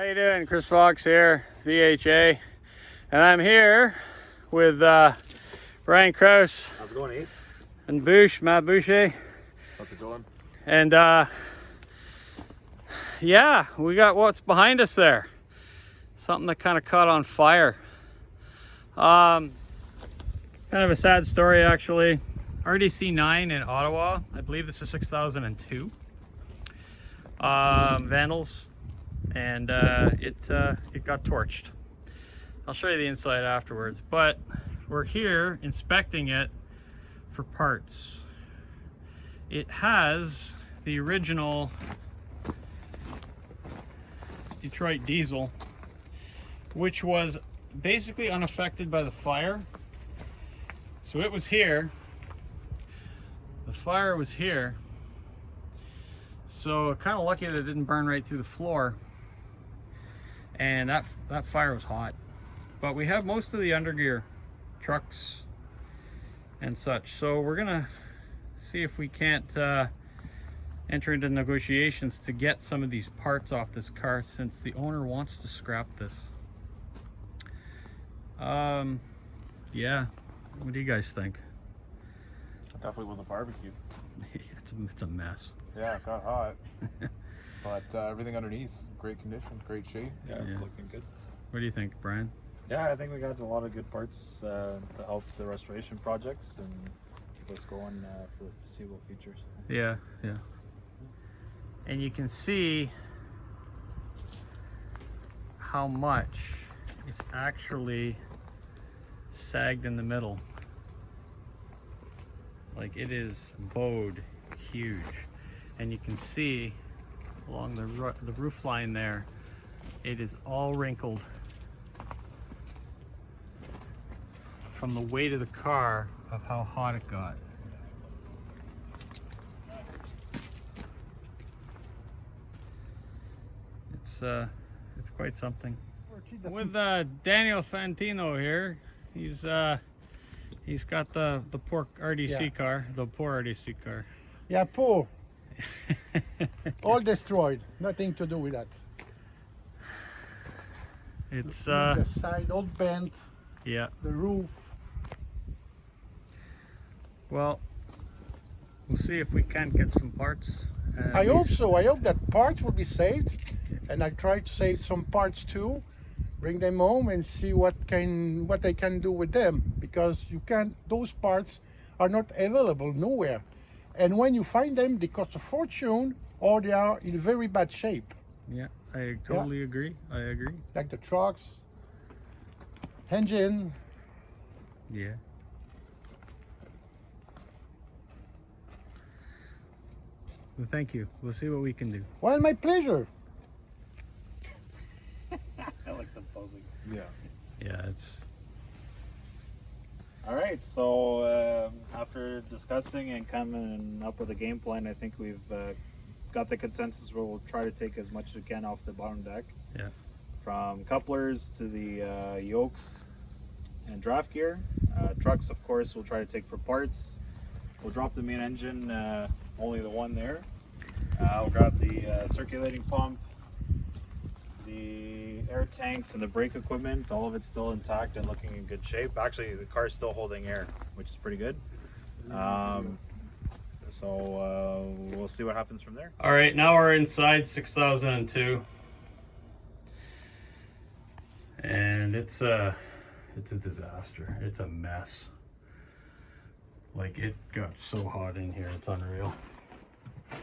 you doing? Chris Fox here, VHA, and I'm here with Brian Krause. How's it going, Nate? And Matt Boucher. How's it going? And yeah, we got what's behind us there. Something that kind of caught on fire. Kind of a sad story, actually. RDC 9 in Ottawa. I believe this is 6002. Vandals, and it got torched. I'll show you the inside afterwards, but we're here inspecting it for parts. It has the original Detroit diesel, which was basically unaffected by the fire. So it was here, the fire was here, so kind of lucky that it didn't burn right through the floor, and that fire was hot. But we have most of the undergear, trucks and such, so we're gonna see if we can't enter into negotiations to get some of these parts off this car, since the owner wants to scrap this. Yeah, what do you guys think? It definitely was a barbecue. It's a mess. Yeah, it got hot. But everything underneath, great condition, great shape. Yeah, it's looking good. What do you think, Brian? Yeah, I think we got a lot of good parts to help the restoration projects and keep us going for the foreseeable future. Yeah. And you can see how much it's actually sagged in the middle. Like, it is bowed huge, and you can see along the roof line there, it is all wrinkled from the weight of the car of how hot it got. It's quite something. With Daniel Fantino here, he's got the poor RDC car, the poor RDC car. Yeah, poor. All destroyed. Nothing to do with that. It's the side all bent. Yeah. The roof. Well, we'll see if we can get some parts. I hope so. I hope that parts will be saved, and I try to save some parts too. Bring them home and see what I can do with them, because you can't. Those parts are not available nowhere, and when you find them, they cost a fortune, or they are in very bad shape. Yeah, I totally agree. I agree. Like the trucks, engine. Yeah. Well, thank you. We'll see what we can do. Well, my pleasure. I like the posing. Yeah. Yeah, it's... All right, so after discussing and coming up with a game plan, I think we've got the consensus where we'll try to take as much as we can off the bottom deck. Yeah. From couplers to the yokes and draft gear. Trucks, of course, we'll try to take for parts. We'll drop the main engine, only the one there. We'll grab the circulating pump, the air tanks, and the brake equipment. All of it's still intact and looking in good shape. Actually, the car's still holding air, which is pretty good. So we'll see what happens from there. All right, now we're inside 6002. And it's a disaster. It's a mess. Like, it got so hot in here, it's unreal. I'm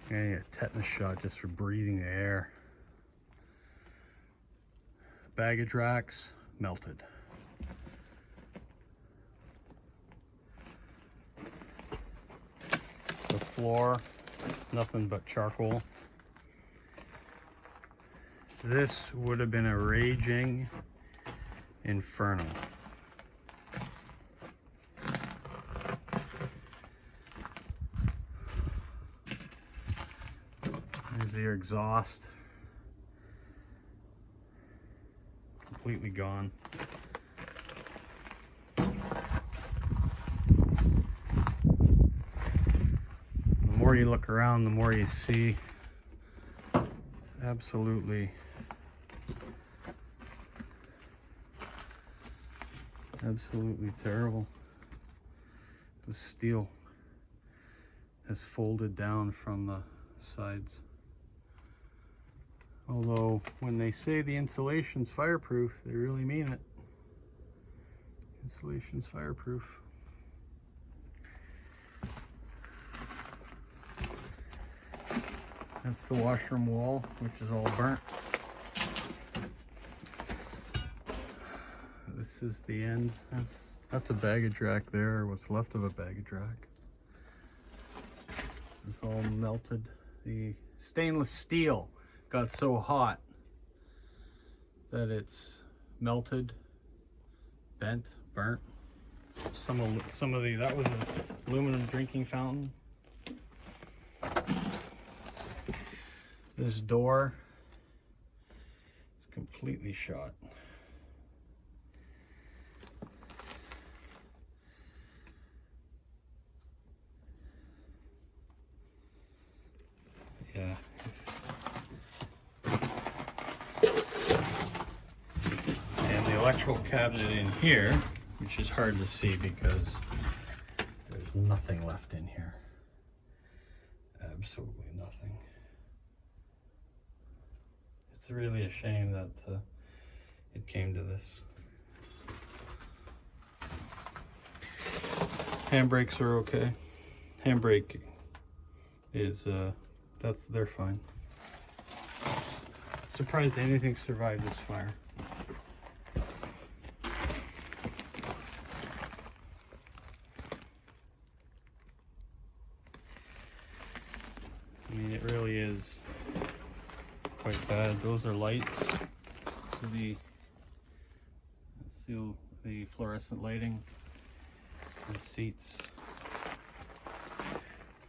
gonna get a tetanus shot just for breathing the air. Baggage racks melted. The floor, it's nothing but charcoal. This would have been a raging inferno. There's your exhaust. Completely gone. The more you look around, the more you see absolutely terrible. The steel has folded down from the sides. Although when they say the insulation's fireproof, they really mean it. Insulation's fireproof. That's the washroom wall, which is all burnt. This is the end. That's a baggage rack there, or what's left of a baggage rack. It's all melted. The stainless steel got so hot that it's melted, bent, burnt. Some of the, that was an aluminum drinking fountain. This door is completely shot. Yeah. And the electrical cabinet in here, which is hard to see because there's nothing left in here. Absolutely nothing. It's really a shame that it came to this. Handbrakes are okay. Handbrake is they're fine. Surprised anything survived this fire. I mean, it really is quite bad. Those are lights. So the fluorescent lighting and seats.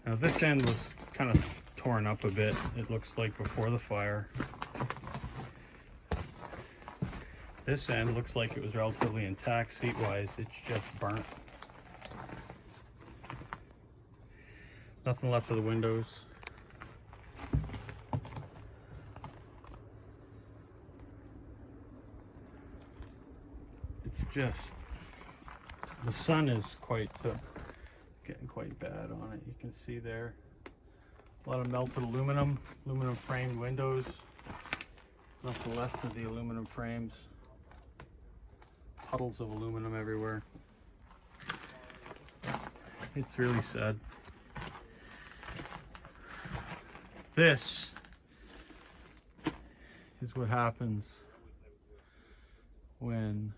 Now this end was kind of torn up a bit, it looks like, before the fire. This end looks like it was relatively intact seat-wise, it's just burnt. Nothing left of the windows. It's just, the sun is getting quite bad on it. You can see there a lot of melted aluminum framed windows. Nothing left of the aluminum frames. Puddles of aluminum everywhere. It's really sad. This is what happens when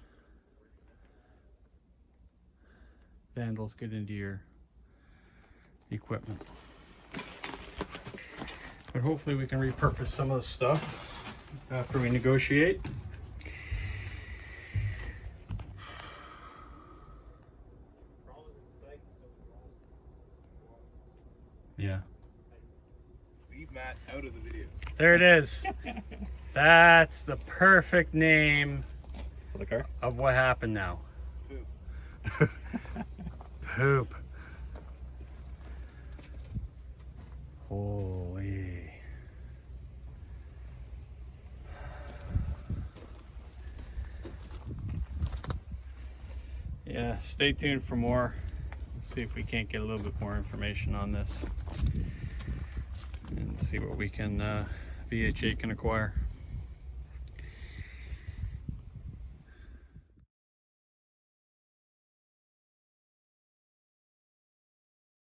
vandals get into your equipment. But hopefully we can repurpose some of the stuff after we negotiate. Yeah. Leave Matt out of the video. There it is. That's the perfect name For the car? of what happened now. Poop. Poop. Holy. Yeah, stay tuned for more. Let's see if we can't get a little bit more information on this and see what we can, VHA can acquire.